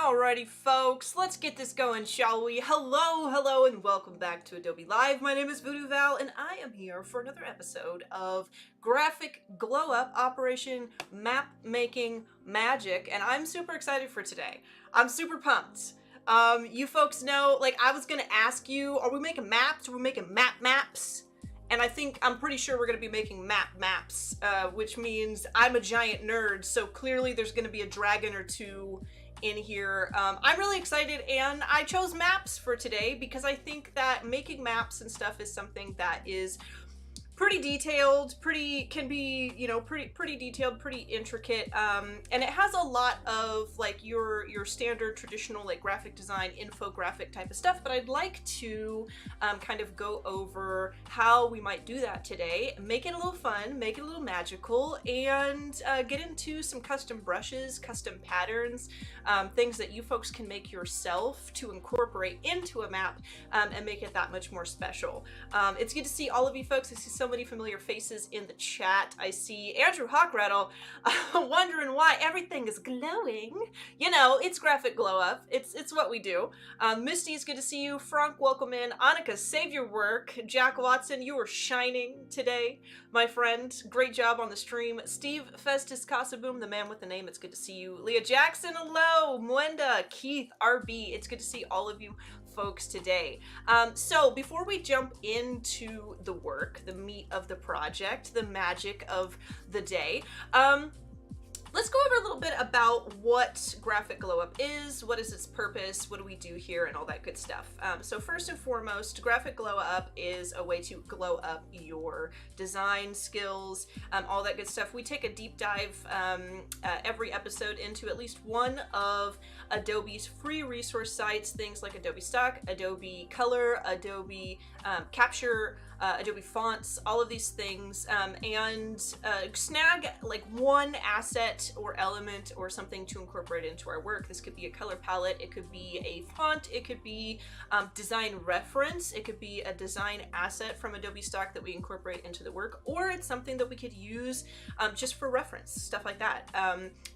Alrighty folks, let's get this going, shall we? Hello, and welcome back to Adobe Live. My name is VooDoo Val, and I am here for another episode of Graphic Glow Up Operation Map Making Magic, and I'm super excited for today. I'm super pumped. You folks know, like, I was gonna ask you, are we making maps? Are we making maps? And I'm pretty sure we're going to be making maps, which means I'm a giant nerd, so clearly there's going to be a dragon or two in here. I'm really excited, and I chose maps for today because I think that making maps and stuff is something that is pretty detailed, pretty detailed, pretty intricate, and it has a lot of like your standard traditional like graphic design infographic type of stuff, but I'd like to kind of go over how we might do that today, make it a little fun, make it a little magical, and get into some custom brushes, custom patterns, things that you folks can make yourself to incorporate into a map and make it that much more special. It's good to see all of you folks. I see so many familiar faces in the chat. I see Andrew Hawkrattle wondering why everything is glowing. You know, it's graphic glow up. It's what we do. Misty, it's good to see you. Frank, welcome in. Annika, save your work. Jack Watson, you are shining today, my friend. Great job on the stream. Steve Festus Casaboom, the man with the name, it's good to see you. Leah Jackson, hello. Mwenda, Keith, RB, it's good to see all of you folks today. So before we jump into the work, the meat of the project, the magic of the day, let's go over a little bit about what Graphic Glow Up is, what is its purpose, what do we do here, and all that good stuff. So first and foremost, Graphic Glow Up is a way to glow up your design skills, all that good stuff. We take a deep dive every episode into at least one of Adobe's free resource sites, things like Adobe Stock, Adobe Color, Adobe Capture, Adobe Fonts, all of these things, and snag like one asset or element or something to incorporate into our work. This could be a color palette, it could be a font, it could be design reference, it could be a design asset from Adobe Stock that we incorporate into the work, or it's something that we could use just for reference, stuff like that.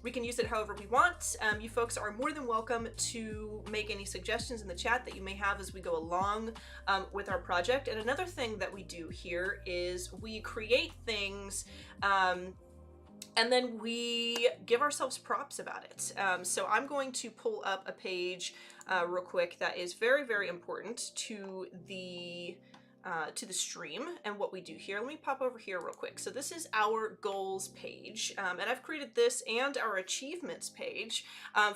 We can use it however we want. You folks are more than welcome to make any suggestions in the chat that you may have as we go along with our project. And another thing that we do here is we create things and then we give ourselves props about it. So I'm going to pull up a page real quick that is very, very important to the stream and what we do here. Let me pop over here real quick. So this is our goals page, and I've created this and our achievements page.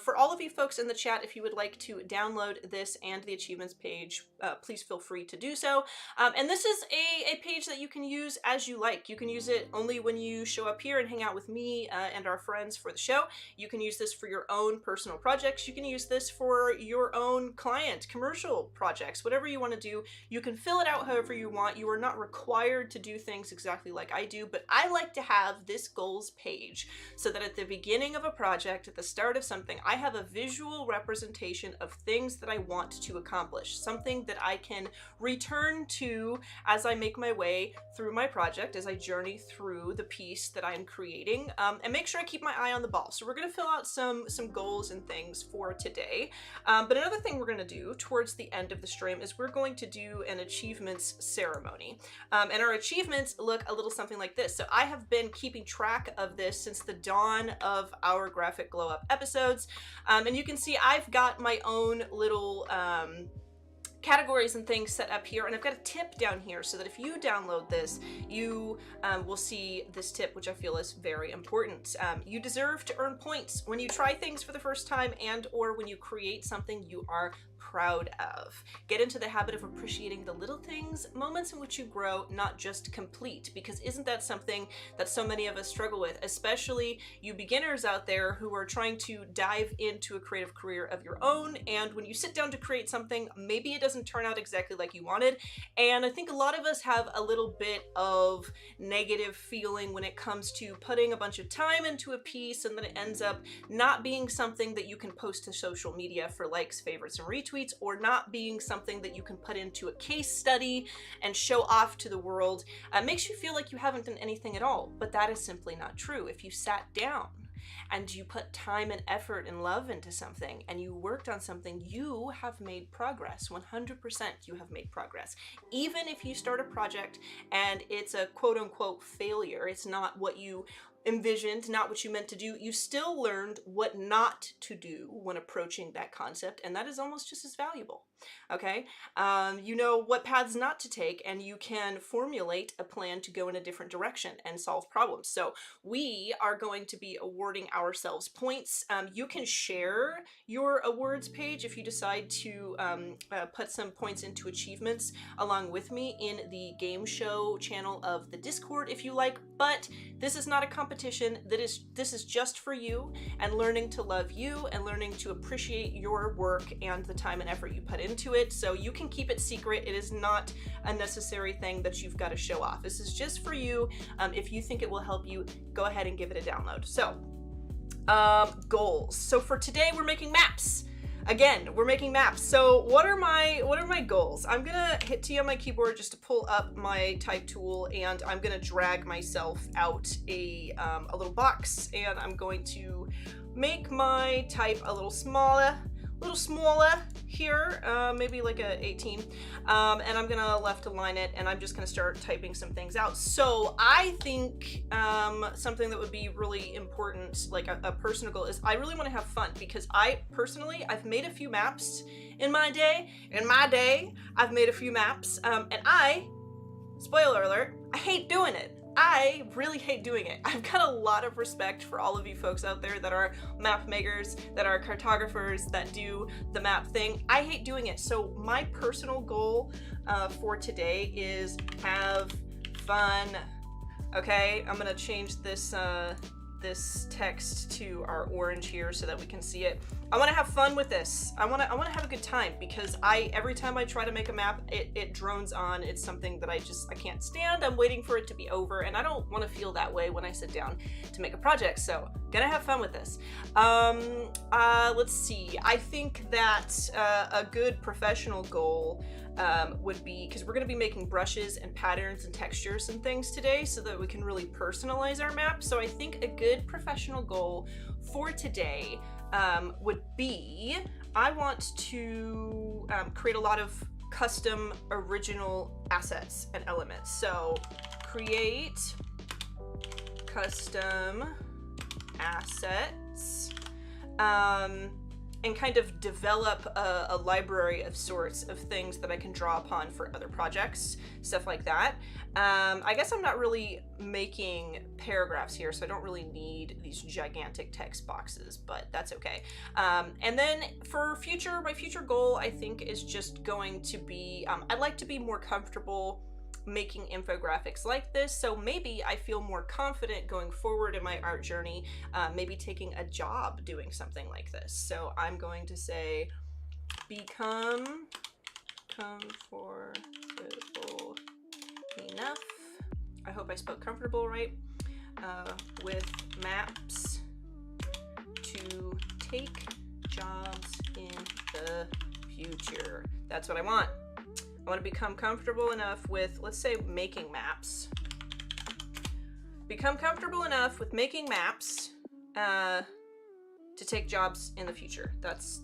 For all of you folks in the chat, if you would like to download this and the achievements page, please feel free to do so. And this is a page that you can use as you like. You can use it only when you show up here and hang out with me and our friends for the show. You can use this for your own personal projects. You can use this for your own client, commercial projects, whatever you want to do. You can fill it out however you want. You are not required to do things exactly like I do, but I like to have this goals page so that at the beginning of a project, at the start of something, I have a visual representation of things that I want to accomplish, something that I can return to as I make my way through my project, as I journey through the piece that I'm creating, and make sure I keep my eye on the ball. So we're going to fill out some goals and things for today. But another thing we're going to do towards the end of the stream is we're going to do an achievements ceremony. And our achievements look a little something like this. So I have been keeping track of this since the dawn of our Graphic Glow Up episodes. And you can see I've got my own little categories and things set up here, and I've got a tip down here so that if you download this, you will see this tip, which I feel is very important. You deserve to earn points when you try things for the first time and or when you create something you are proud of. Get into the habit of appreciating the little things, moments in which you grow, not just complete, because isn't that something that so many of us struggle with, especially you beginners out there who are trying to dive into a creative career of your own, and when you sit down to create something, maybe it doesn't turn out exactly like you wanted, and I think a lot of us have a little bit of negative feeling when it comes to putting a bunch of time into a piece and then it ends up not being something that you can post to social media for likes, favorites, and retweets, or not being something that you can put into a case study and show off to the world. Makes you feel like you haven't done anything at all, but that is simply not true. If you sat down and you put time and effort and love into something, and you worked on something, you have made progress. 100% you have made progress. Even if you start a project and it's a quote-unquote failure, it's not what you envisioned, not what you meant to do, you still learned what not to do when approaching that concept, and that is almost just as valuable. Okay, you know what paths not to take, and you can formulate a plan to go in a different direction and solve problems. So we are going to be awarding ourselves points. You can share your awards page if you decide to put some points into achievements along with me in the game show channel of the Discord if you like, but this is not a competition. This is just for you and learning to love you and learning to appreciate your work and the time and effort you put into it. So you can keep it secret. It is not a necessary thing that you've got to show off. This is just for you. If you think it will help you, go ahead and give it a download. So goals. So for today, we're making maps. Again, we're making maps. So what are my goals? I'm gonna hit T on my keyboard just to pull up my type tool, and I'm gonna drag myself out a little box, and I'm going to make my type a little smaller here, maybe like a 18, and I'm gonna left align it, and I'm just gonna start typing some things out. So I think something that would be really important, like a personal goal, is I really want to have fun, because I've made a few maps in my day. I've made a few maps, and spoiler alert, I hate doing it. I really hate doing it. I've got a lot of respect for all of you folks out there that are map makers, that are cartographers, that do the map thing. I hate doing it. So my personal goal for today is have fun. Okay, I'm gonna change this this text to our orange here so that we can see it. I want to have fun with this. I want to have a good time, because every time I try to make a map, it drones on. It's something that I can't stand. I'm waiting for it to be over, and I don't want to feel that way when I sit down to make a project. So gonna have fun with this. Let's see. I think that a good professional goal would be, because we're going to be making brushes and patterns and textures and things today so that we can really personalize our map. So I think a good professional goal for today would be, I want to create a lot of custom original assets and elements. So create custom assets, and kind of develop a library of sorts of things that I can draw upon for other projects, stuff like that. I guess I'm not really making paragraphs here, so I don't really need these gigantic text boxes, but that's okay. And then for my future goal, I think, is just going to be, I'd like to be more comfortable making infographics like this, so maybe I feel more confident going forward in my art journey, maybe taking a job doing something like this. So I'm going to say, become comfortable enough, I hope I spelled comfortable right, with maps to take jobs in the future. That's what I want. I want to become comfortable enough with, let's say, making maps. Become comfortable enough with making maps to take jobs in the future. those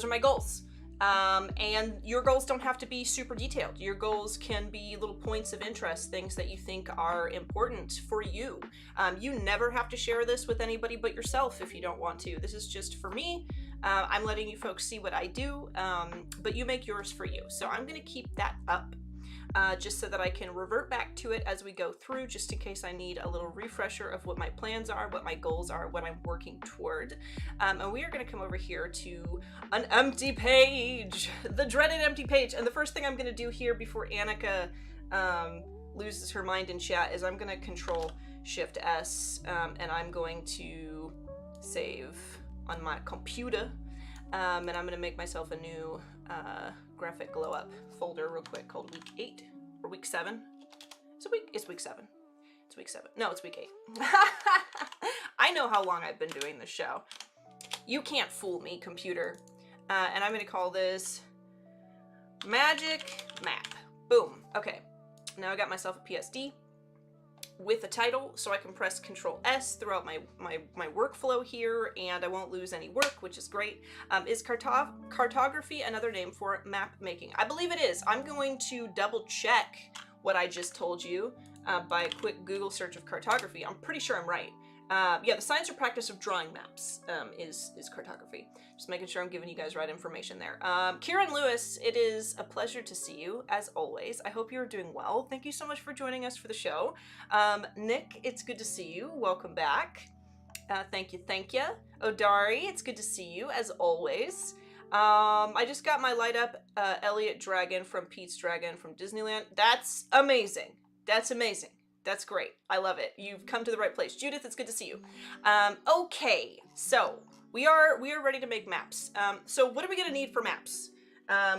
are my goals. And your goals don't have to be super detailed. Your goals can be little points of interest, things that you think are important for you. You never have to share this with anybody but yourself if you don't want to. This is just for me. I'm letting you folks see what I do, but you make yours for you. So I'm going to keep that up just so that I can revert back to it as we go through, just in case I need a little refresher of what my plans are, what my goals are, what I'm working toward. And we are going to come over here to an empty page, the dreaded empty page. And the first thing I'm going to do here before Annika loses her mind in chat is I'm going to Control-Shift-S, and I'm going to save on my computer, and I'm gonna make myself a new graphic glow up folder real quick called week 8 or week 7. It's week 7. It's week 7. No, it's week 8. I know how long I've been doing this show. You can't fool me, computer. And I'm gonna call this Magic Map. Boom. Okay. Now I got myself a PSD. with a title, so I can press Control S throughout my workflow here, and I won't lose any work, which is great. Is cartography another name for map making? I believe it is. I'm going to double check what I just told you by a quick Google search of cartography. I'm pretty sure I'm right. Yeah, the science or practice of drawing maps is cartography. Just making sure I'm giving you guys right information there. Kieran Lewis, it is a pleasure to see you, as always. I hope you're doing well. Thank you so much for joining us for the show. Nick, it's good to see you. Welcome back. Thank you, thank you. Odari, it's good to see you, as always. I just got my light up Elliot Dragon from Pete's Dragon from Disneyland. That's amazing. That's amazing. That's great. I love it. You've come to the right place. Judith, it's good to see you. Okay, so we are ready to make maps. So what are we going to need for maps?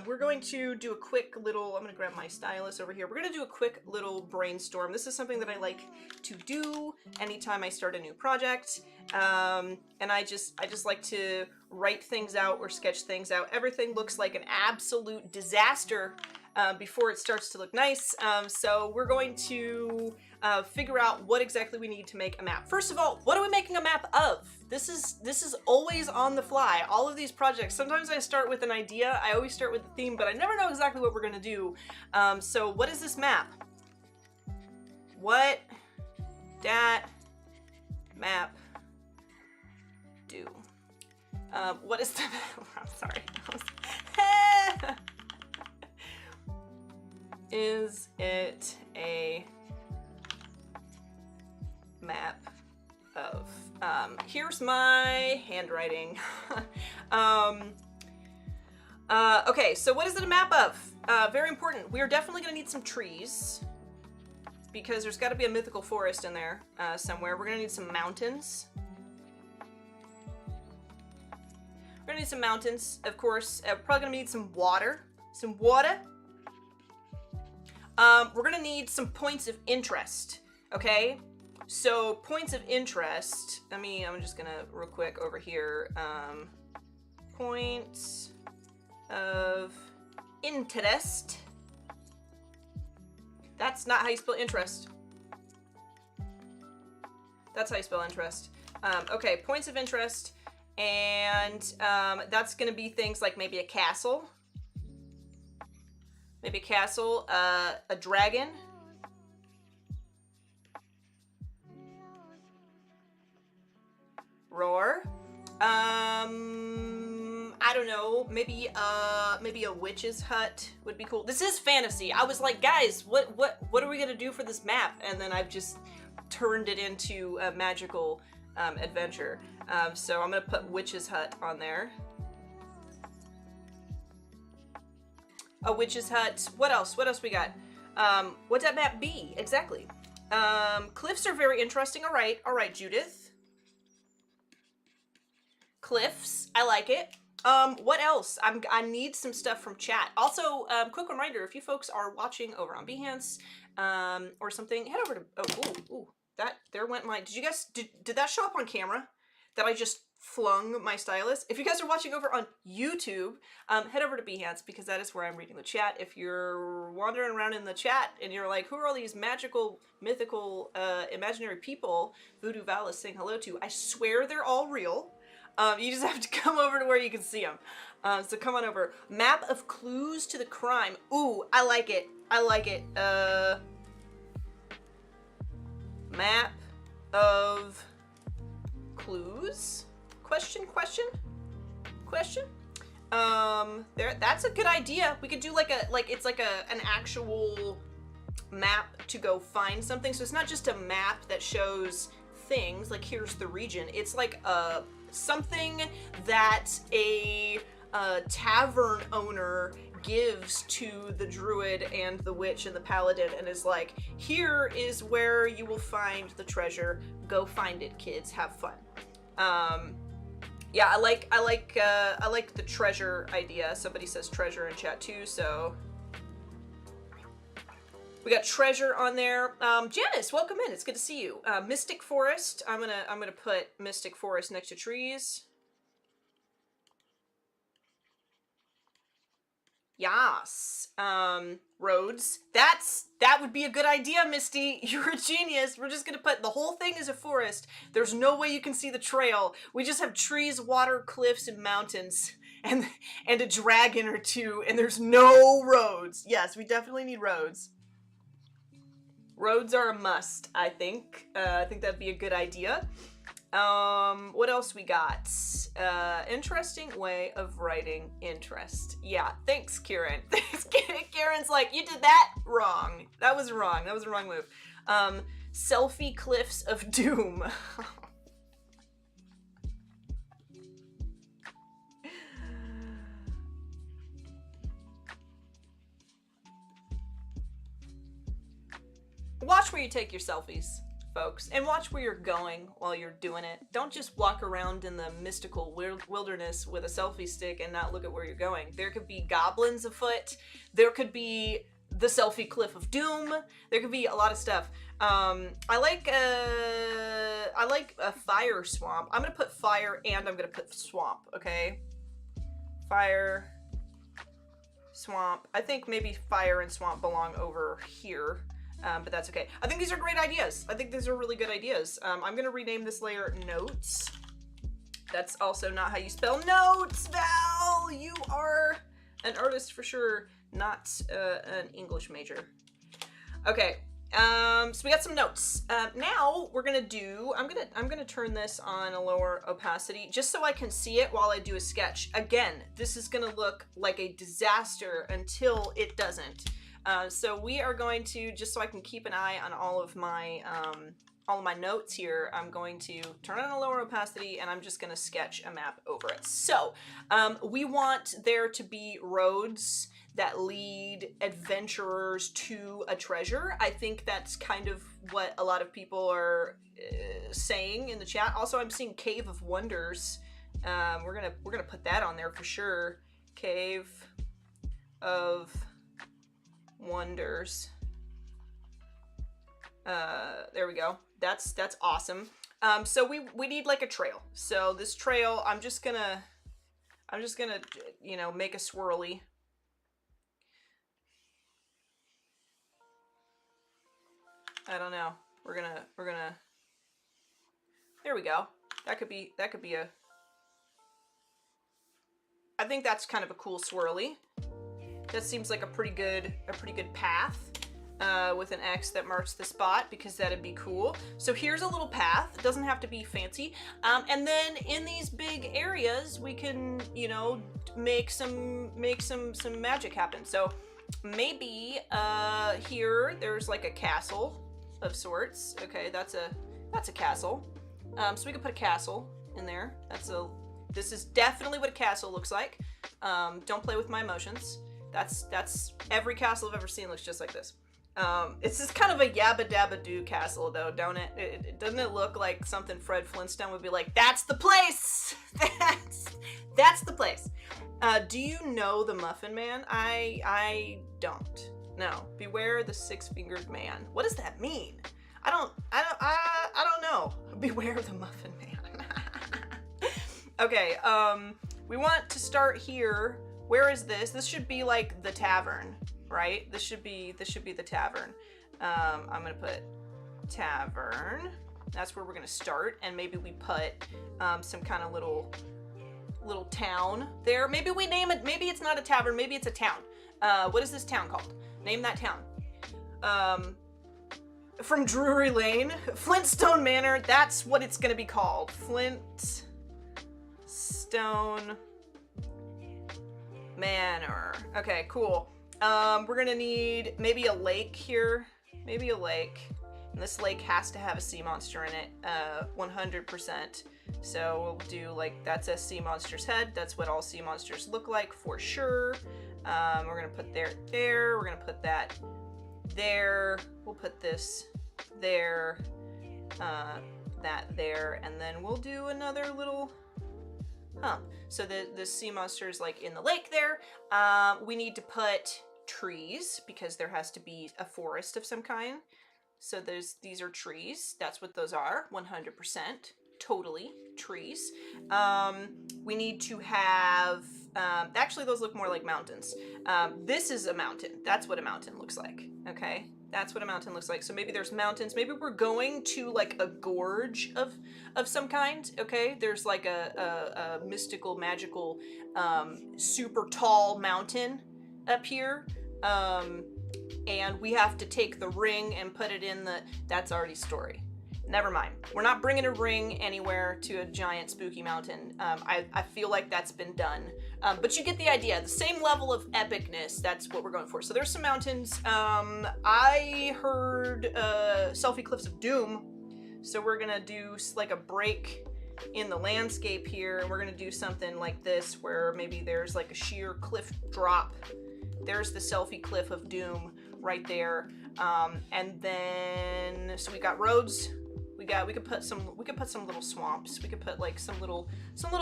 We're going to do a quick little, I'm going to grab my stylus over here. We're going to do a quick little brainstorm. This is something that I like to do anytime I start a new project. And I just like to write things out or sketch things out. Everything looks like an absolute disaster before it starts to look nice. So we're going to figure out what exactly we need to make a map. First of all, what are we making a map of? This is always on the fly. All of these projects, sometimes I start with an idea, I always start with a theme, but I never know exactly what we're gonna do. So what is this map? What that map do? What is the map? I'm sorry. Is it a map of, here's my handwriting. Okay, so what is it a map of? Very important. We are definitely gonna need some trees because there's gotta be a mythical forest in there somewhere. We're gonna need some mountains. We're gonna need some mountains, of course. We're probably gonna need some water. Some water. We're gonna need some points of interest, okay? So points of interest, I'm just gonna real quick over here, points of interest. That's not how you spell interest. That's how you spell interest. Okay, points of interest, and that's gonna be things like maybe a castle. Maybe a castle, a dragon. Roar. I don't know, maybe a witch's hut would be cool. This is fantasy. I was like, guys, what are we gonna do for this map? And then I've just turned it into a magical adventure. So I'm gonna put witch's hut on there. A witch's hut. What else? What else we got? What'd that map be? Exactly. Cliffs are very interesting. All right, Judith. Cliffs. I like it. What else? I need some stuff from chat. Also, quick reminder, if you folks are watching over on Behance, or something, head over to, there went my, did you guys, did that show up on camera? That I just flung my stylus? If you guys are watching over on YouTube, head over to Behance because that is where I'm reading the chat. If you're wandering around in the chat and you're like, who are all these magical, mythical, imaginary people VooDoo Val is saying hello to? I swear they're all real. You just have to come over to where you can see them. So come on over. Map of clues to the crime. Ooh, I like it. I like it. Map of clues? Question? That's a good idea. We could do it's like an actual map to go find something. So it's not just a map that shows things, like here's the region. It's like something that a tavern owner gives to the druid and the witch and the paladin and is like, here is where you will find the treasure. Go find it, kids. Have fun. Yeah, I like the treasure idea. Somebody says treasure in chat too, so we got treasure on there. Janice, welcome in. It's good to see you. Mystic Forest. I'm gonna put Mystic Forest next to trees. Yas. Roads. That would be a good idea, Misty. You're a genius. We're just gonna put the whole thing as a forest. There's no way you can see the trail. We just have trees, water, cliffs, and mountains. And a dragon or two, and there's no roads. Yes, we definitely need roads. Roads are a must, I think. I think that'd be a good idea. What else we got? Interesting way of writing interest. Yeah, thanks, Kieran. Thanks, Kieran's like, you did that wrong. That was wrong. That was the wrong move. Selfie cliffs of doom. Watch where you take your selfies, folks, and watch where you're going while you're doing it. Don't just walk around in the mystical wilderness with a selfie stick and not look at where you're going. There could be goblins afoot. There could be the selfie cliff of doom. There could be a lot of stuff. I like a fire swamp. I'm gonna put fire and I'm gonna put swamp. Okay, fire, swamp. I think maybe fire and swamp belong over here. But that's okay. I think these are great ideas. I think these are really good ideas. I'm gonna rename this layer notes. That's also not how you spell notes, Val. You are an artist for sure, not an English major. Okay. So we got some notes. Now we're gonna do. I'm gonna turn this on a lower opacity just so I can see it while I do a sketch. Again, this is gonna look like a disaster until it doesn't. So we are going to, just so I can keep an eye on all of my notes here, I'm going to turn on a lower opacity and I'm just going to sketch a map over it. So we want there to be roads that lead adventurers to a treasure. I think that's kind of what a lot of people are saying in the chat. Also, I'm seeing Cave of Wonders. We're gonna put that on there for sure. Cave of Wonders. There we go. That's awesome. So we need like a trail. So this trail, I'm just gonna you know, make a swirly. I don't know. We're gonna there we go. That could be a, I think that's kind of a cool swirly. That seems like a pretty good path with an X that marks the spot, because that'd be cool. So here's a little path. It doesn't have to be fancy. And then in these big areas, we can, you know, make some magic happen. So maybe here there's like a castle of sorts. Okay, that's a castle. So we could put a castle in there. This is definitely what a castle looks like. Don't play with my emotions. That's every castle I've ever seen looks just like this. It's just kind of a yabba dabba doo castle though, don't it? Doesn't it look like something Fred Flintstone would be like, that's the place! That's the place. Do you know the Muffin Man? I don't. No. Beware the six-fingered man. What does that mean? I don't know. Beware the Muffin Man. Okay, we want to start here. Where is this? This should be like the tavern, right? This should be the tavern. I'm gonna put tavern. That's where we're gonna start, and maybe we put some kind of little town there. Maybe we name it. Maybe it's not a tavern. Maybe it's a town. What is this town called? Name that town. From Drury Lane, Flintstone Manor. That's what it's gonna be called. Flintstone Manor. Okay, cool. We're gonna need maybe a lake here. Maybe a lake. And this lake has to have a sea monster in it, 100%. So we'll do like, that's a sea monster's head. That's what all sea monsters look like for sure. We're gonna put there. We're gonna put that there. We'll put this there. That there. And then we'll do another little hump. So the sea monster is like in the lake there. We need to put trees because there has to be a forest of some kind. So these are trees. That's what those are. 100%. Totally trees. We need to have Actually, those look more like mountains. This is a mountain. That's what a mountain looks like, okay? That's what a mountain looks like. So maybe there's mountains. Maybe we're going to like a gorge of some kind, okay? There's like a mystical, magical, super tall mountain up here. And we have to take the ring and put it in the... That's already story. Never mind. We're not bringing a ring anywhere to a giant spooky mountain. I feel like that's been done. But you get the idea. The same level of epicness, that's what we're going for. So there's some mountains. I heard Selfie Cliffs of Doom. So we're going to do like a break in the landscape here. And we're going to do something like this where maybe there's like a sheer cliff drop. There's the Selfie Cliff of Doom right there. And then, so we got roads. We could put some little swamps. We could put like some little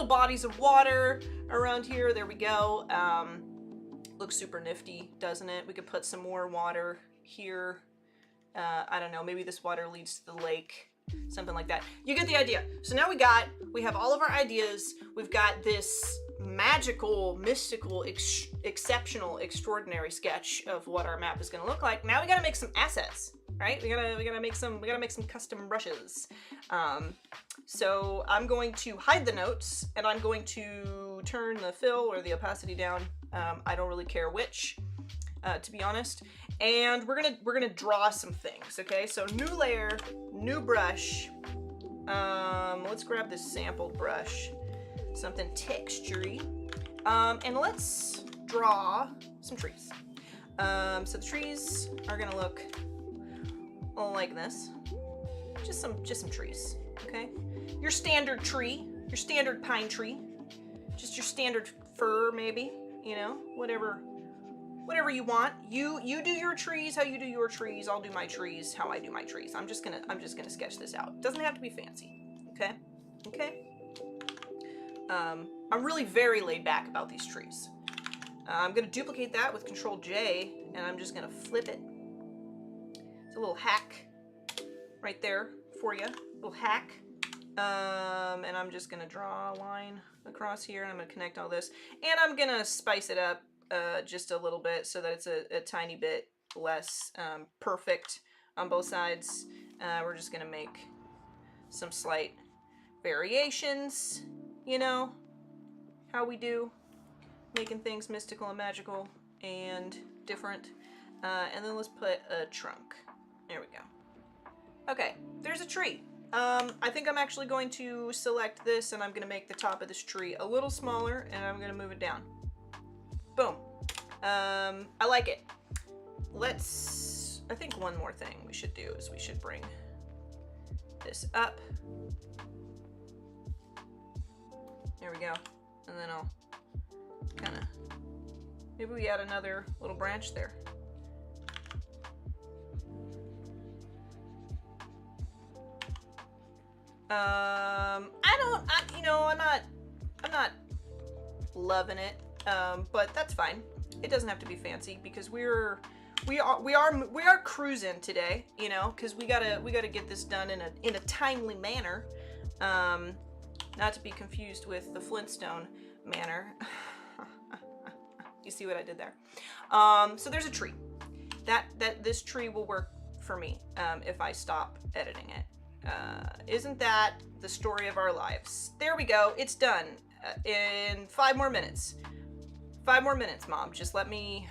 bodies of water around here. There we go. Looks super nifty, doesn't it? We could put some more water here. I don't know, maybe this water leads to the lake, something like that. You get the idea. So now we have all of our ideas. We've got this magical, mystical, exceptional, extraordinary sketch of what our map is going to look like. Now we got to make some assets. Right? We gotta make some custom brushes. So I'm going to hide the notes, and I'm going to turn the fill or the opacity down. I don't really care which, to be honest. And we're gonna draw some things. Okay, so new layer, new brush. Let's grab this sampled brush, something textury, and let's draw some trees. So the trees are gonna look like this. Just some trees, okay? Your standard tree, your standard pine tree, just your standard fir, maybe, you know, whatever you want. You do your trees how you do your trees. I'll do my trees how I do my trees. I'm just gonna sketch this out. Doesn't have to be fancy, okay? Okay. I'm really very laid back about these trees. I'm gonna duplicate that with Control J, and I'm just gonna flip it. It's a little hack right there for you, little hack. And I'm just gonna draw a line across here, and I'm gonna connect all this, and I'm gonna spice it up just a little bit so that it's a tiny bit less perfect on both sides. We're just gonna make some slight variations, you know, how we do, making things mystical and magical and different. And then let's put a trunk. There we go. Okay, there's a tree. I think I'm actually going to select this, and I'm going to make the top of this tree a little smaller, and I'm going to move it down. Boom. I like it. I think one more thing we should do is we should bring this up. There we go. And then I'll kind of, maybe we add another little branch there. I'm not loving it, but that's fine. It doesn't have to be fancy because we are cruising today, you know, because we gotta get this done in a timely manner, not to be confused with the Flintstone manner. You see what I did there? So there's a tree. This tree will work for me if I stop editing it. Isn't that the story of our lives? There we go. It's done in 5 more minutes. 5 more minutes, Mom. Just let me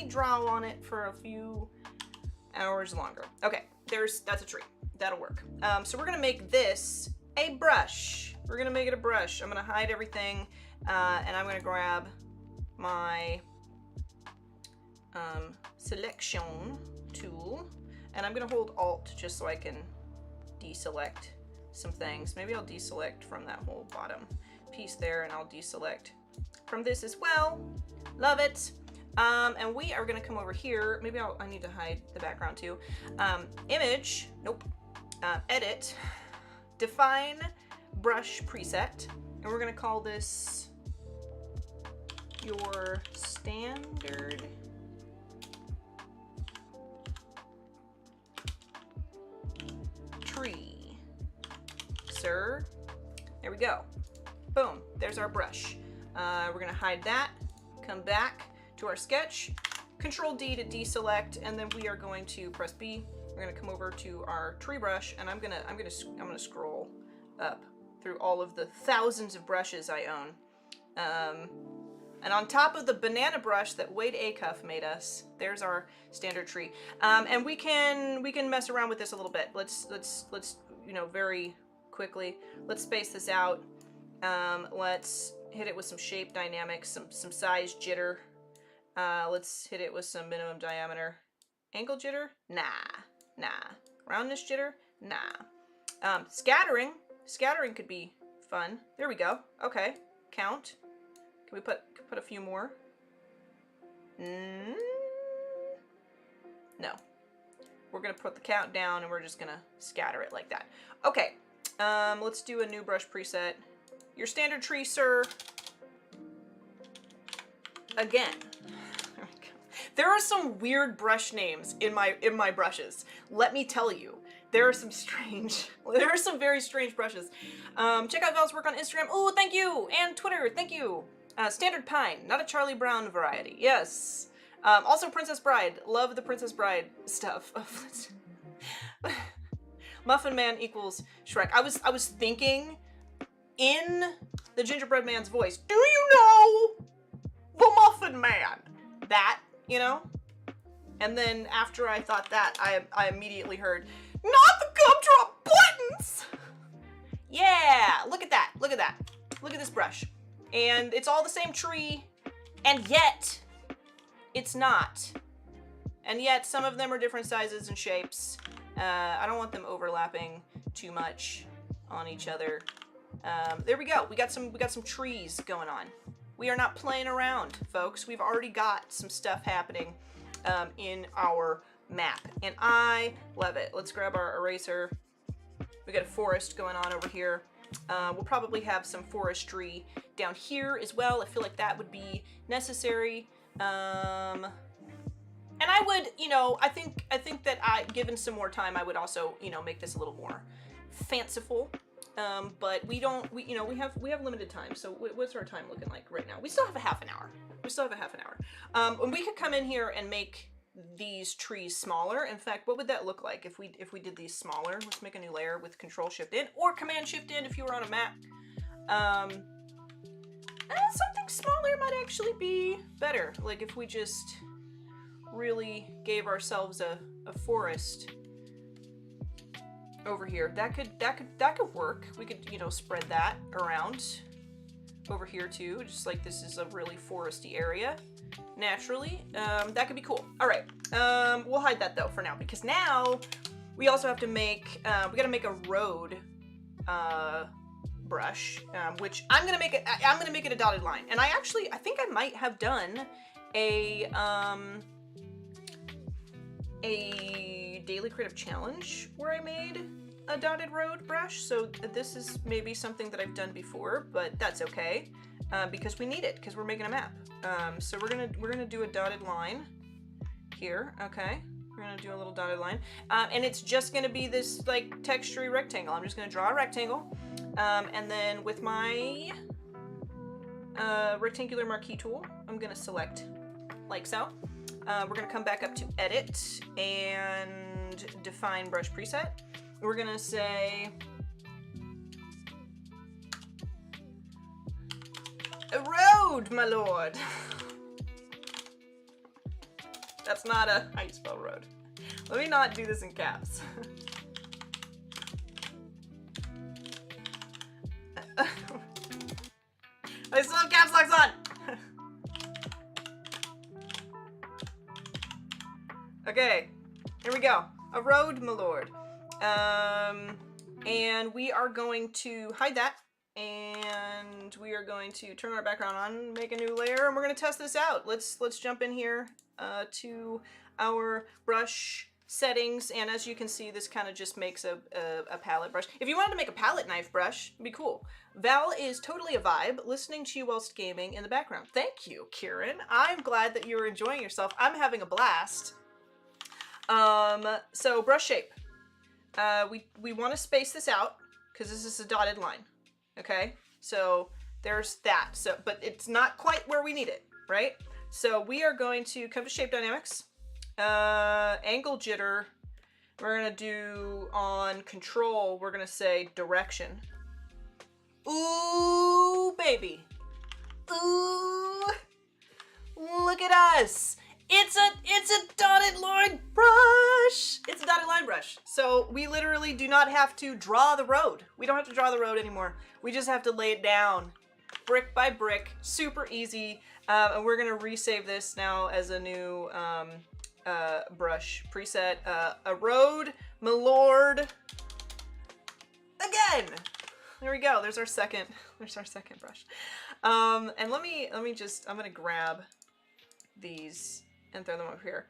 draw on it for a few hours longer. Okay, that's a tree. That'll work. So we're gonna make this a brush. We're gonna make it a brush. I'm gonna hide everything, and I'm gonna grab my selection tool. And I'm gonna hold Alt just so I can deselect some things. Maybe I'll deselect from that whole bottom piece there, and I'll deselect from this as well. Love it. And we are gonna come over here. Maybe I need to hide the background too. Image, nope. Edit, define brush preset, and we're gonna call this your standard tree, sir. There we go. Boom, there's our brush. We're gonna hide that, come back to our sketch, Control D to deselect, and then we are going to press B. We're gonna come over to our tree brush, and I'm gonna scroll up through all of the thousands of brushes I own. And on top of the banana brush that Wade Acuff made us, there's our standard tree. And we can mess around with this a little bit. Let's you know, very quickly, let's space this out. Let's hit it with some shape dynamics, some size jitter. Let's hit it with some minimum diameter. Angle jitter? Nah. Roundness jitter? Nah. Scattering could be fun. There we go. Okay. Count. Can we put a few more? No. We're gonna put the count down and we're just gonna scatter it like that. Okay. Let's do a new brush preset. Your standard tree, sir. Again. There are some weird brush names in my brushes. Let me tell you. There are some very strange brushes. Check out Val's work on Instagram. Oh, thank you! And Twitter, thank you! Standard Pine, not a Charlie Brown variety. Yes. Also Princess Bride. Love the Princess Bride stuff. Muffin Man equals Shrek. I was thinking in the Gingerbread Man's voice, do you know the Muffin Man? That, you know? And then after I thought that, I immediately heard, not the gumdrop buttons! Yeah, look at that, look at that. Look at this brush. And it's all the same tree, and yet it's not. And yet some of them are different sizes and shapes. I don't want them overlapping too much on each other. There we go. We got some trees going on. We are not playing around, folks. We've already got some stuff happening in our map, and I love it. Let's grab our eraser. We got a forest going on over here. We'll probably have some forestry down here as well. I feel like that would be necessary. And I would, you know, I think that given some more time, I would also, you know, make this a little more fanciful. But we have limited time. So what's our time looking like right now? We still have a half an hour. And we could come in here and make these trees smaller. In fact, what would that look like if we did these smaller? Let's make a new layer with Control Shift in or Command Shift in if you were on a Mac. Something smaller might actually be better. Like if we just really gave ourselves a forest over here. That could work. We could, you know, spread that around over here too. Just like this is a really foresty area. Naturally, that could be cool. All right, we'll hide that though for now because now we also have to make, we gotta make a road brush, which I'm gonna make it a dotted line. And I think I might have done a daily creative challenge where I made a dotted road brush. So this is maybe something that I've done before, but that's okay. Because we need it, because we're making a map. So we're gonna do a dotted line here. Okay, we're gonna do a little dotted line, and it's just gonna be this like textury rectangle. I'm just gonna draw a rectangle, and then with my rectangular marquee tool, I'm gonna select like so. We're gonna come back up to Edit and Define Brush Preset. We're gonna say a road, my lord. That's not how you spell road. Let me not do this in caps. I still have caps locks on. Okay, here we go. A road, my lord. And we are going to hide that. And we are going to turn our background on, make a new layer, and we're going to test this out. Let's jump in here to our brush settings, and as you can see, this kind of just makes a palette brush. If you wanted to make a palette knife brush, it'd be cool. Val is totally a vibe, listening to you whilst gaming in the background. Thank you, Kieran. I'm glad that you're enjoying yourself. I'm having a blast. So brush shape. We want to space this out because this is a dotted line. Okay, so there's that. So, but it's not quite where we need it, right? So we are going to come to shape dynamics, angle jitter. We're gonna do on control, we're gonna say direction. Ooh, baby. Ooh, look at us. It's a dotted line brush. It's a dotted line brush. So we literally do not have to draw the road. We don't have to draw the road anymore. We just have to lay it down brick by brick, super easy. And we're gonna resave this now as a new brush preset. A road, my lord. Again. There we go. There's our second brush. And let me just, I'm gonna grab these and throw them over here.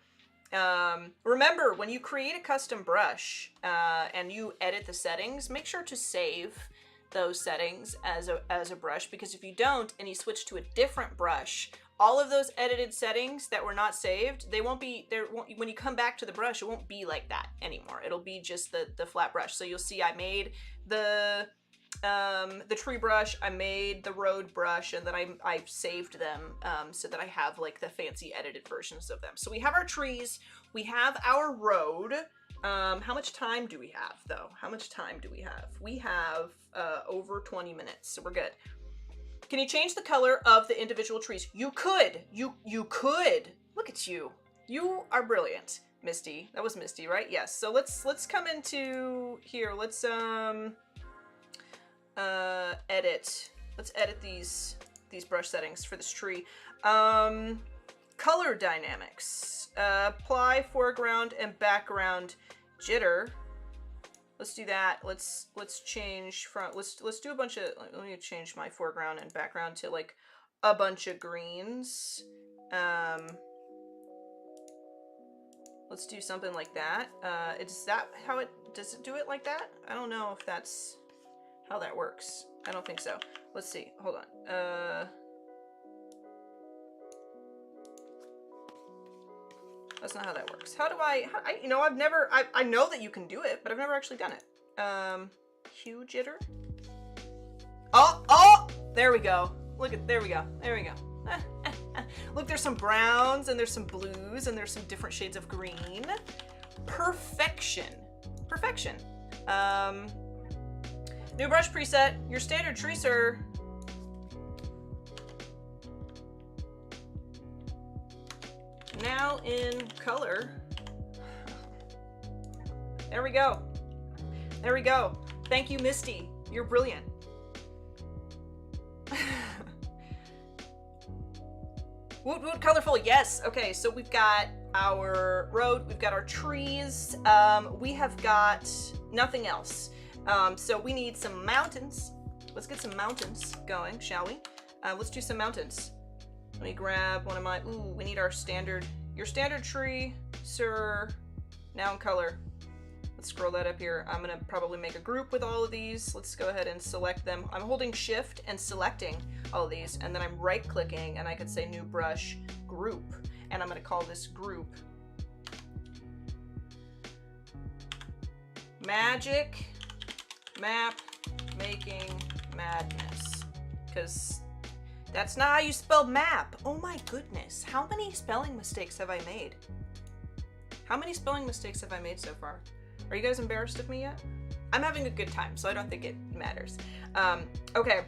Remember, when you create a custom brush and you edit the settings, make sure to save those settings as a brush, because if you don't and you switch to a different brush, all of those edited settings that were not saved, they won't be there. When you come back to the brush, it won't be like that anymore. It'll be just the flat brush. So you'll see I made the tree brush, I made the road brush, and then I saved them so that I have like the fancy edited versions of them. So we have our trees, we have our road. How much time do we have though? How much time do we have? We have over 20 minutes, so we're good. Can you change the color of the individual trees? You could. You could. Look at you. You are brilliant, Misty. That was Misty, right? Yes. So let's come into here. Let's edit. Let's edit these brush settings for this tree. Color dynamics. Apply foreground and background jitter. Let's do that. Let's change from, let's do a bunch of, let me change my foreground and background to like a bunch of greens. Let's do something like that. Is that how does it do it like that? I don't know if that's how that works. I don't think so. Let's see. Hold on. That's not how that works. How do I you know, I know that you can do it, but I've never actually done it. Hue jitter. Oh, there we go. Look at, there we go. Look, there's some browns and there's some blues and there's some different shades of green. Perfection. New brush preset, your standard tree, sir. Now in color. There we go. Thank you, Misty. You're brilliant. Woot colorful, yes. Okay, so we've got our road, we've got our trees, we have got nothing else. So we need some mountains. Let's get some mountains going, shall we? Let's do some mountains. Let me grab one of my, we need your standard tree, sir. Now in color. Let's scroll that up here. I'm gonna probably make a group with all of these. Let's go ahead and select them. I'm holding shift and selecting all of these, and then I'm right clicking and I could say new brush group. And I'm gonna call this group Magic Map Making Madness. Because that's not how you spell map. Oh my goodness. How many spelling mistakes have I made? How many spelling mistakes have I made so far? Are you guys embarrassed of me yet? I'm having a good time, so I don't think it matters. Okay.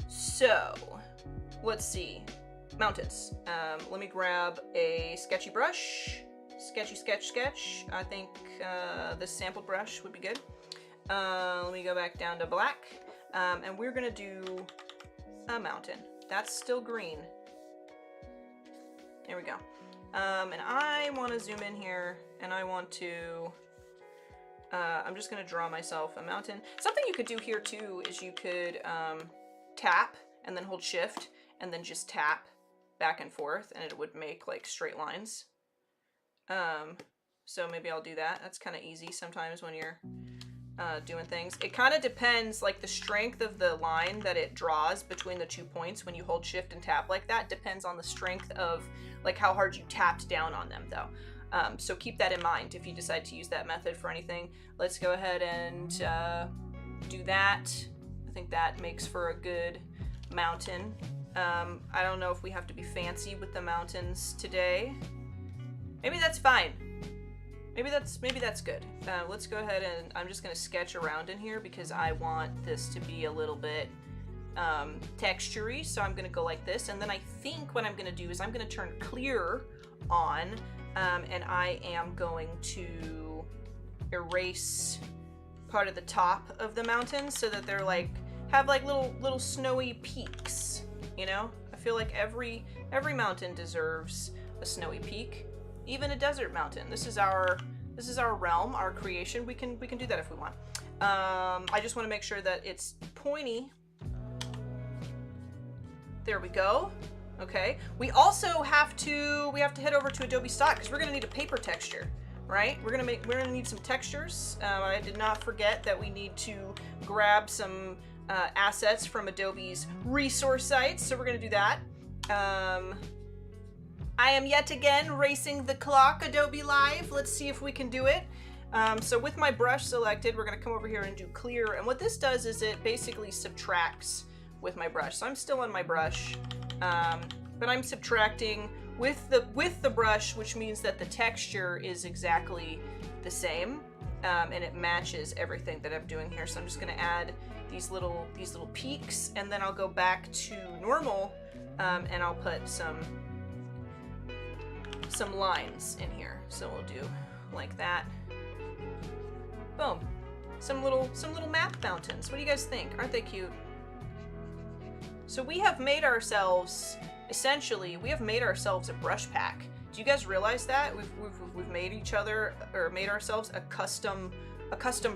So, let's see. Mountains. Let me grab a sketchy brush. Sketch. I think this sample brush would be good. Let me go back down to black. And we're gonna do a mountain. That's still green. There we go. And I want to zoom in here, and I want to, I'm just going to draw myself a mountain. Something you could do here too is you could tap and then hold shift and then just tap back and forth, and it would make like straight lines. So maybe I'll do that. That's kind of easy sometimes when you're doing things. It kind of depends, like the strength of the line that it draws between the 2 points when you hold shift and tap like that depends on the strength of like how hard you tapped down on them though. So keep that in mind if you decide to use that method for anything. Let's go ahead and do that. I think that makes for a good mountain. I don't know if we have to be fancy with the mountains today. Maybe that's fine. Maybe that's good. Let's go ahead and I'm just gonna sketch around in here because I want this to be a little bit textury. So I'm gonna go like this, and then I think what I'm gonna do is I'm gonna turn clear on, and I am going to erase part of the top of the mountain so that they're like have like little snowy peaks. You know, I feel like every mountain deserves a snowy peak, even a desert mountain. This is our realm, our creation. We can do that if we want. I just want to make sure that it's pointy. There we go. Okay. We also have to head over to Adobe Stock because we're gonna need a paper texture, right? We're gonna need some textures. I did not forget that we need to grab some assets from Adobe's resource sites, so we're gonna do that. I am yet again racing the clock, Adobe Live. Let's see if we can do it. So with my brush selected, we're gonna come over here and do clear, and what this does is it basically subtracts with my brush. So I'm still on my brush, but I'm subtracting with the brush, which means that the texture is exactly the same, and it matches everything that I'm doing here. So I'm just gonna add these little peaks, and then I'll go back to normal, and I'll put some lines in here. So we'll do like that. Boom. Some little map mountains. What do you guys think? Aren't they cute? So we have made ourselves, essentially, a brush pack. Do you guys realize that? We've made ourselves a custom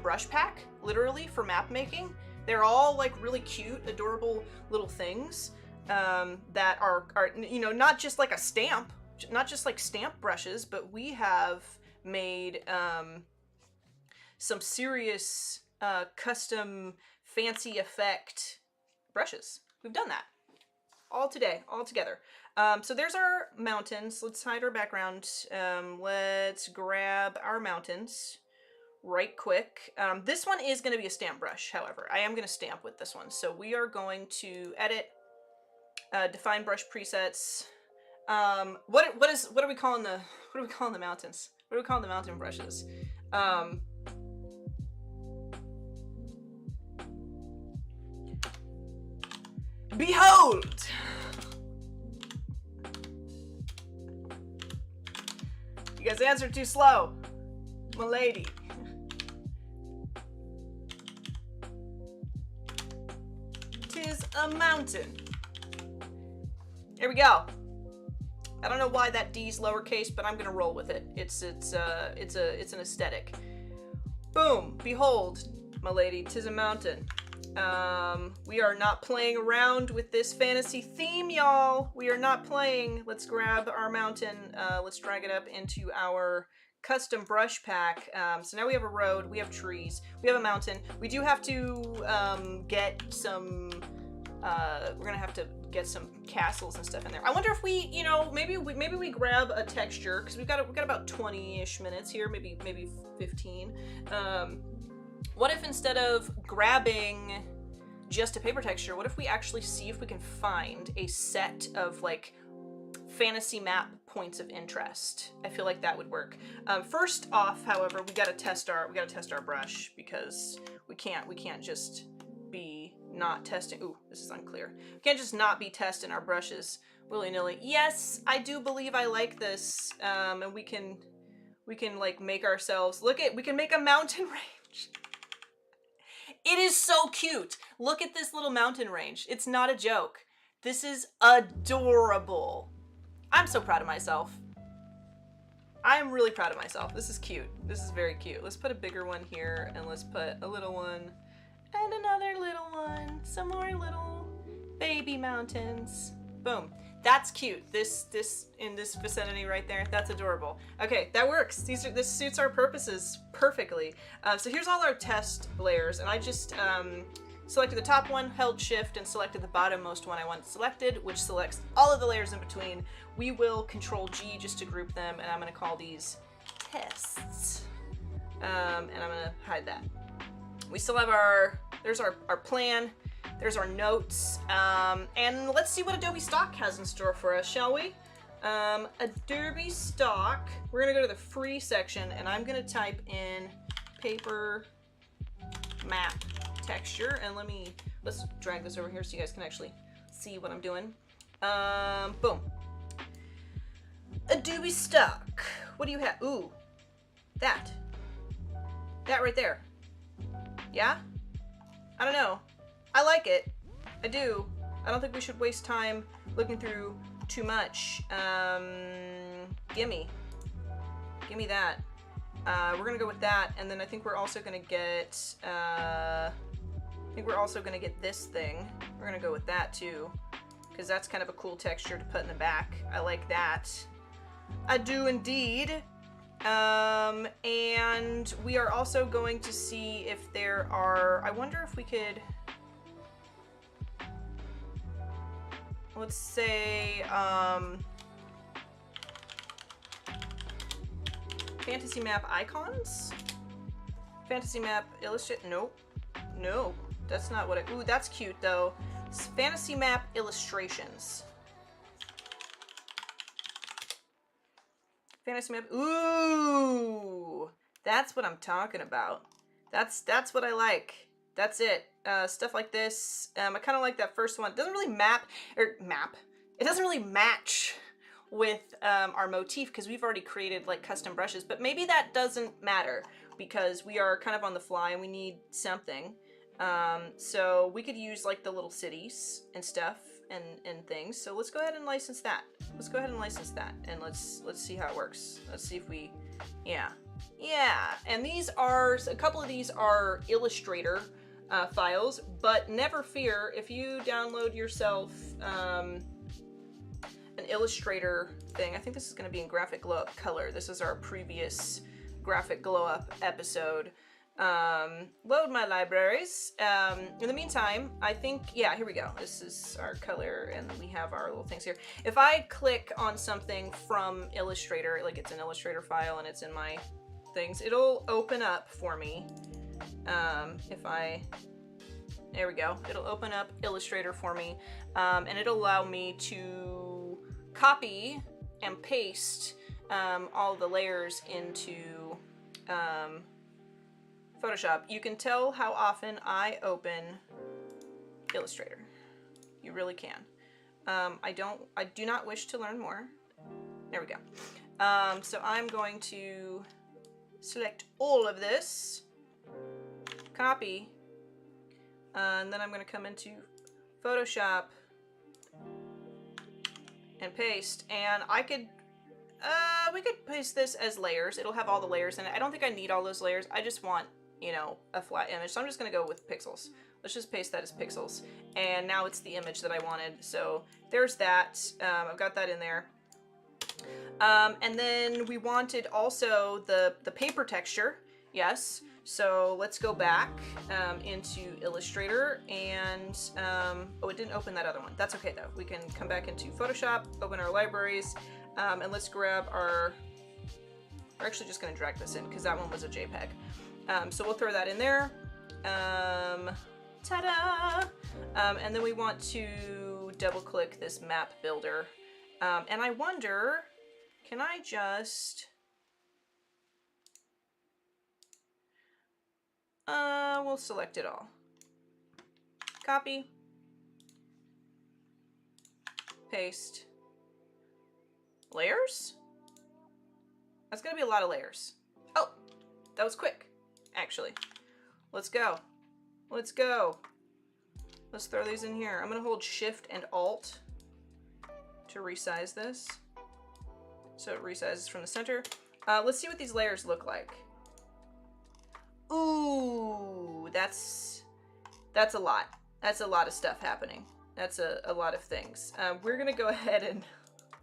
brush pack, literally, for map making. They're all like really cute, adorable little things that are, you know, not just like a stamp, not just like stamp brushes, but we have made some serious custom fancy effect brushes. We've done that all today, all together. So there's our mountains. Let's hide our background. Let's grab our mountains right quick. This one is going to be a stamp brush, however. I am going to stamp with this one. So we are going to edit, define brush presets. What are we calling the mountains? What are we calling the mountain brushes? Behold! You guys answered too slow, my lady. Tis a mountain. Here we go. I don't know why that D's lowercase, but I'm gonna roll with it. It's an aesthetic. Boom! Behold, my lady, 'tis a mountain. We are not playing around with this fantasy theme, y'all. We are not playing. Let's grab our mountain. Let's drag it up into our custom brush pack. So now we have a road, we have trees, we have a mountain. We do have to get some, we're gonna have to get some castles and stuff in there. I wonder if we, you know, maybe we grab a texture, because we've got about 20-ish minutes here, maybe 15. What if instead of grabbing just a paper texture, what if we actually see if we can find a set of like fantasy map points of interest? I feel like that would work. First off, however, we gotta test our brush, because we can't just be not testing. Ooh, this is unclear. We can't just not be testing our brushes willy-nilly. Yes, I do believe I like this, and we can like make ourselves we can make a mountain range. It is so cute. Look at this little mountain range. It's not a joke. This is adorable. I'm so proud of myself. I'm really proud of myself. This is cute. This is very cute. Let's put a bigger one here, and let's put a little one and another little one. Some more little baby mountains. Boom. That's cute. This in this vicinity right there. That's adorable. Okay, that works. This suits our purposes perfectly. So here's all our test layers, and I just selected the top one, held shift, and selected the bottommost one I want selected, which selects all of the layers in between. We will control G just to group them, and I'm gonna call these tests. And I'm gonna hide that. We still have there's our plan. There's our notes. And let's see what Adobe Stock has in store for us, shall we? Adobe Stock, we're gonna go to the free section, and I'm gonna type in paper map texture, and let's drag this over here so you guys can actually see what I'm doing. Boom. Adobe Stock. What do you have? Ooh, that right there. Yeah? I don't know. I like it. I do. I don't think we should waste time looking through too much. Gimme that. We're gonna go with that, and then I think we're also gonna get this thing. We're gonna go with that too, because that's kind of a cool texture to put in the back. I like that. I do indeed. And we are also going to see if there are, I wonder if we could, let's say, fantasy map icons? Fantasy map illustrate, nope. No, that's not what ooh, that's cute though. Fantasy map illustrations. Fantasy map, ooh, that's what I'm talking about. That's what I like. That's it. Stuff like this. I kind of like that first one. It doesn't really it doesn't really match with our motif because we've already created like custom brushes, but maybe that doesn't matter because we are kind of on the fly and we need something. So we could use like the little cities and stuff and things. So let's go ahead and license that. Let's go ahead and license that, and let's see how it works. Let's see if we, yeah. And these are, a couple of these are Illustrator files, but never fear, if you download yourself an Illustrator thing, I think this is going to be in graphic glow up color. This is our previous graphic glow up episode. Load my libraries. In the meantime, I think, yeah, here we go. This is our color, and we have our little things here. If I click on something from Illustrator, like it's an Illustrator file and it's in my things, it'll open up for me. There we go. It'll open up Illustrator for me, and it'll allow me to copy and paste all the layers into Photoshop. You can tell how often I open Illustrator. You really can. I do not wish to learn more. There we go. So I'm going to select all of this, copy, and then I'm going to come into Photoshop and paste, and we could paste this as layers. It'll have all the layers in it. I don't think I need all those layers. I just want, you know, a flat image. So I'm just going to go with pixels. Let's just paste that as pixels. And now it's the image that I wanted. So there's that. I've got that in there. And then we wanted also the paper texture. Yes. So let's go back into Illustrator, and oh, it didn't open that other one. That's okay though. We can come back into Photoshop, open our libraries, and let's grab our, we're actually just going to drag this in because that one was a JPEG. So we'll throw that in there. Ta-da! And then we want to double click this map builder. And I wonder, can I just, we'll select it all. Copy. Paste. Layers? That's gonna be a lot of layers. Oh, that was quick, actually. Let's go. Let's go. Let's throw these in here. I'm gonna hold Shift and Alt to resize this. So it resizes from the center. Let's see what these layers look like. Ooh, that's a lot. That's a lot of stuff happening. That's a lot of things. We're gonna go ahead and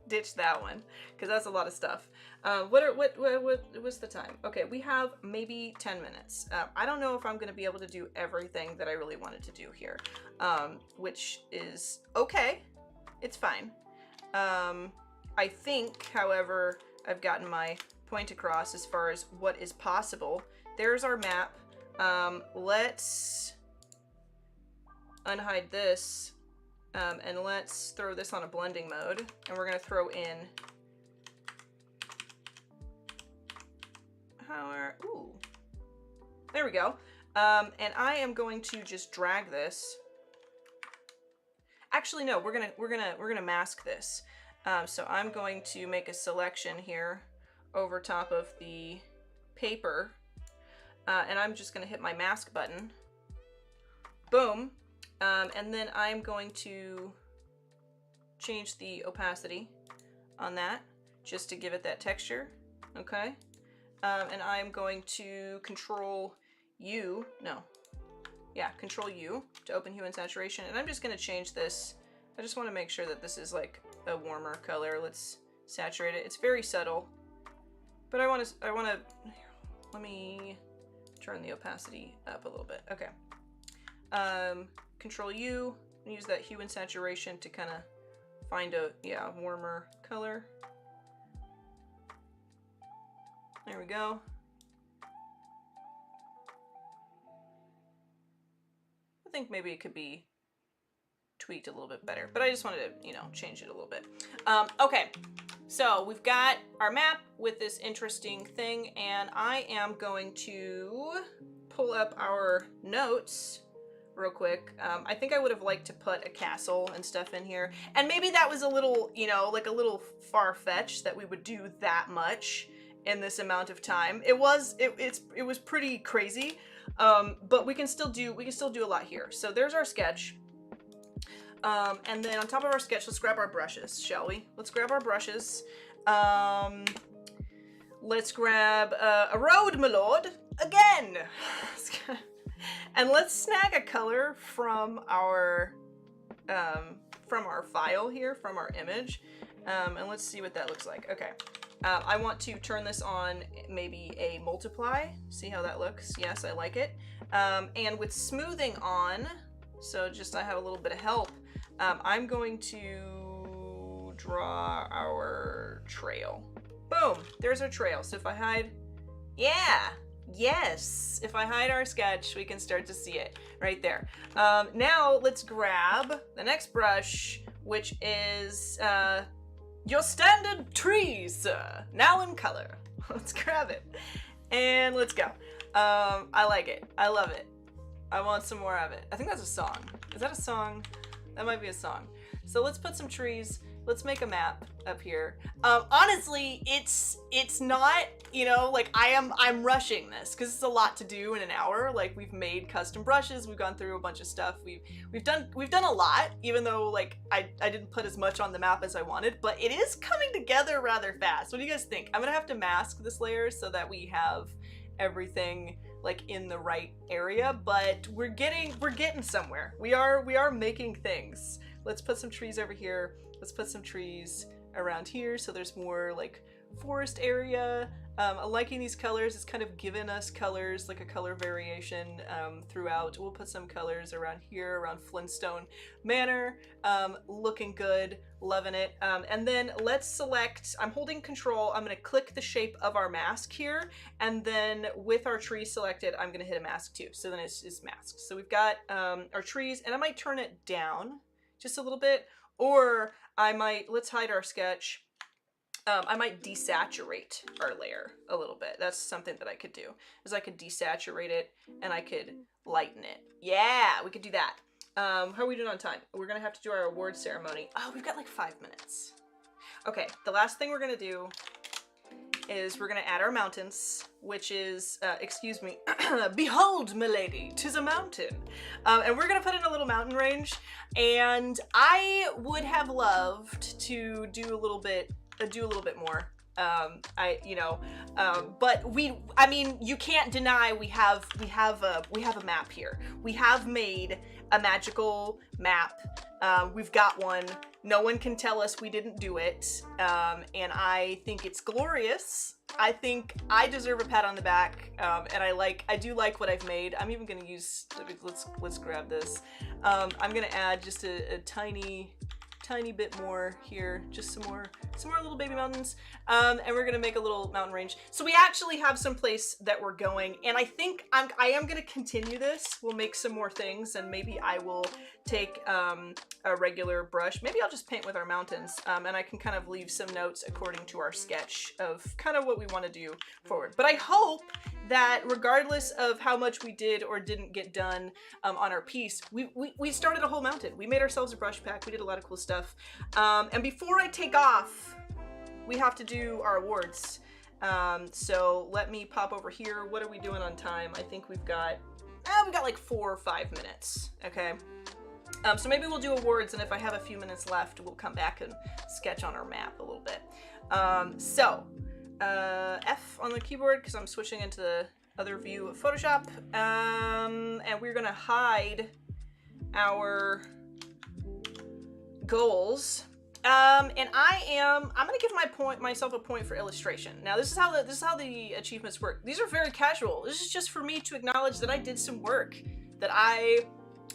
ditch that one because that's a lot of stuff. What's the time? Okay, we have maybe 10 minutes. I don't know if I'm gonna be able to do everything that I really wanted to do here, which is okay. It's fine. I think, however, I've gotten my point across as far as what is possible. There's our map. Let's unhide this, and let's throw this on a blending mode, and we're gonna throw in our, ooh, there we go. And I am going to just drag this. Actually, no, we're gonna mask this. So I'm going to make a selection here over top of the paper, and I'm just gonna hit my mask button. Boom. And then I'm going to change the opacity on that just to give it that texture. Okay. And I'm going to Control U to open hue and saturation. And I'm just going to change this. I just want to make sure that this is like a warmer color. Let's saturate it. It's very subtle, but I want to, let me turn the opacity up a little bit. Okay. Control U, and use that hue and saturation to kind of find a, warmer color. There we go. I think maybe it could be tweaked a little bit better, but I just wanted to, change it a little bit. Okay, so we've got our map with this interesting thing, and I am going to pull up our notes real quick. I think I would have liked to put a castle and stuff in here, and maybe that was a little, like a little far-fetched that we would do that much in this amount of time. It was pretty crazy, but we can still do a lot here. So there's our sketch, and then on top of our sketch, let's grab our brushes, shall we? Let's grab our brushes. Let's grab a road, my lord, again. And let's snag a color from our file here, from our image, and let's see what that looks like. Okay, I want to turn this on maybe a multiply, see how that looks. Yes, I like it. And with smoothing on, so just I have a little bit of help, I'm going to draw our trail. Boom, there's our trail. So if I hide, yes, if I hide our sketch, we can start to see it right there. Now let's grab the next brush, which is your standard trees, now in color. Let's grab it and let's go. I like it. I love it. I want some more of it. I think that's a song. Is that a song? That might be a song. So let's put some trees. Let's make a map up here. Honestly, it's not, like I'm rushing this because it's a lot to do in an hour. Like, we've made custom brushes, we've gone through a bunch of stuff. We've done a lot, even though like I didn't put as much on the map as I wanted, but it is coming together rather fast. What do you guys think? I'm gonna have to mask this layer so that we have everything like in the right area, but we're getting somewhere. We are making things. Let's put some trees over here. Let's put some trees around here so there's more like forest area. I'm liking these colors. It's kind of given us colors, like a color variation throughout. We'll put some colors around here, around Flintstone Manor. Looking good, loving it. And then let's select, I'm holding control, I'm gonna click the shape of our mask here, and then with our tree selected, I'm gonna hit a mask too. So then it's masked. So we've got our trees, and I might turn it down just a little bit, or I might, let's hide our sketch. I might desaturate our layer a little bit. That's something that I could do, is I could desaturate it and I could lighten it. Yeah, we could do that. How are we doing on time? We're gonna have to do our award ceremony. Oh, we've got like 5 minutes. Okay, the last thing we're gonna do is we're gonna add our mountains, which is, excuse me, behold, milady, 'tis a mountain. And we're gonna put in a little mountain range, and I would have loved to do a little bit more. But I mean, you can't deny we have a map here. We have made a magical map. We've got one. No one can tell us we didn't do it. And I think it's glorious. I think I deserve a pat on the back. And I do like what I've made. I'm even gonna use, let's grab this. I'm gonna add just a tiny bit more here, just some more some more little baby mountains, and we're gonna make a little mountain range. So we actually have some place that we're going, and I think I am gonna continue this. We'll make some more things, and maybe I will take a regular brush. Maybe I'll just paint with our mountains, and I can kind of leave some notes according to our sketch of kind of what we want to do forward. But I hope that regardless of how much we did or didn't get done on our piece, we started a whole mountain. We made ourselves a brush pack. We did a lot of cool stuff. And before I take off, we have to do our awards. So let me pop over here. What are we doing on time? I think we've got like 4 or 5 minutes. Okay. So maybe we'll do awards, and if I have a few minutes left, we'll come back and sketch on our map a little bit. F on the keyboard, because I'm switching into the other view of Photoshop, and we're gonna hide our goals. And I'm gonna give myself a point for illustration. Now this is how the achievements work. These are very casual. This is just for me to acknowledge that I did some work, that I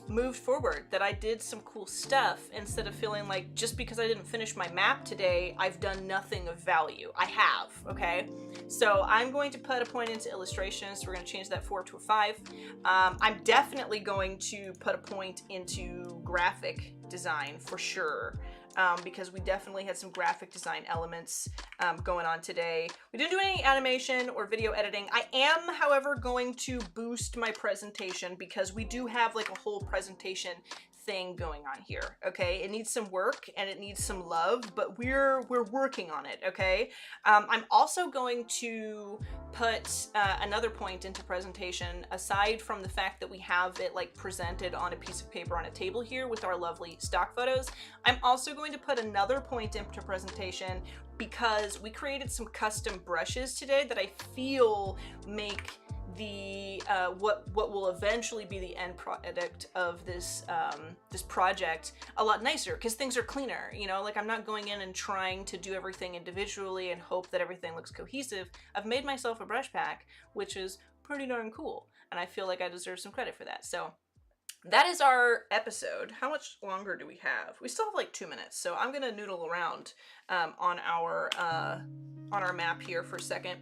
moved forward, that I did some cool stuff, instead of feeling like just because I didn't finish my map today, I've done nothing of value. I have, okay? So I'm going to put a point into illustration, so we're going to change that 4 to a 5. I'm definitely going to put a point into graphic design for sure. Because we definitely had some graphic design elements going on today. We didn't do any animation or video editing. I am, however, going to boost my presentation, because we do have like a whole presentation thing going on here, okay? It needs some work and it needs some love, but we're working on it, okay? I'm also going to put another point into presentation, aside from the fact that we have it like presented on a piece of paper on a table here with our lovely stock photos. I'm also going to put another point into presentation because we created some custom brushes today that I feel make the what will eventually be the end product of this this project a lot nicer, because things are cleaner, you know, like I'm not going in and trying to do everything individually and hope that everything looks cohesive. I've made myself a brush pack, which is pretty darn cool, and I feel like I deserve some credit for that. So that is our episode. How much longer do we have? We still have like 2 minutes, so I'm gonna noodle around on our map here for a second.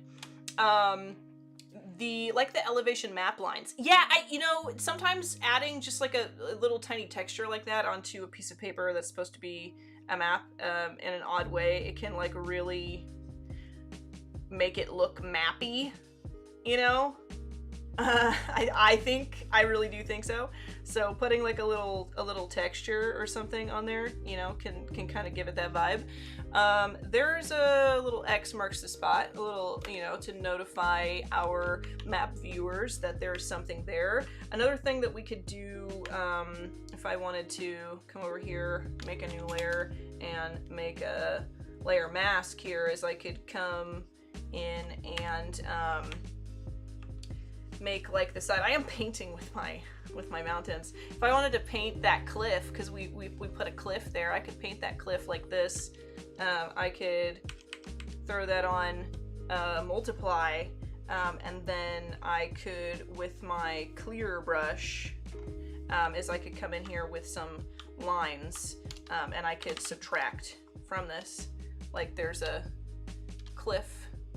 The elevation map lines. Yeah, you know, sometimes adding just like a little tiny texture like that onto a piece of paper that's supposed to be a map in an odd way, it can like really make it look mappy, you know? I really do think so. So putting like a little texture or something on there, you know, can kind of give it that vibe. There's a little X marks the spot, a little, you know, to notify our map viewers that there's something there. Another thing that we could do, if I wanted to come over here, make a new layer and make a layer mask here, is I could come in and make like the side. I am painting with my mountains. If I wanted to paint that cliff, because we put a cliff there, I could paint that cliff like this. I could throw that on multiply, and then I could, with my clear brush, is I could come in here with some lines, and I could subtract from this. Like there's a cliff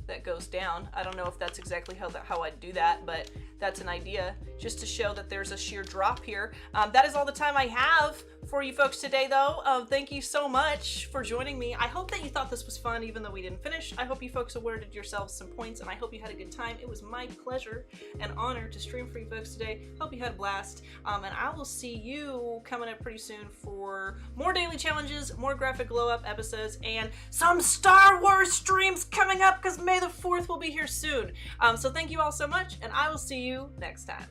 that goes down. I don't know if that's exactly how I'd do that, but that's an idea, just to show that there's a sheer drop here. That is all the time I have for you folks today, though. Thank you so much for joining me. I hope that you thought this was fun, even though we didn't finish. I hope you folks awarded yourselves some points, and I hope you had a good time. It was my pleasure and honor to stream for you folks today. Hope you had a blast, and I will see you coming up pretty soon for more daily challenges, more graphic glow up episodes, and some Star Wars streams coming up, because May the 4th will be here soon. So thank you all so much, and I will see you next time.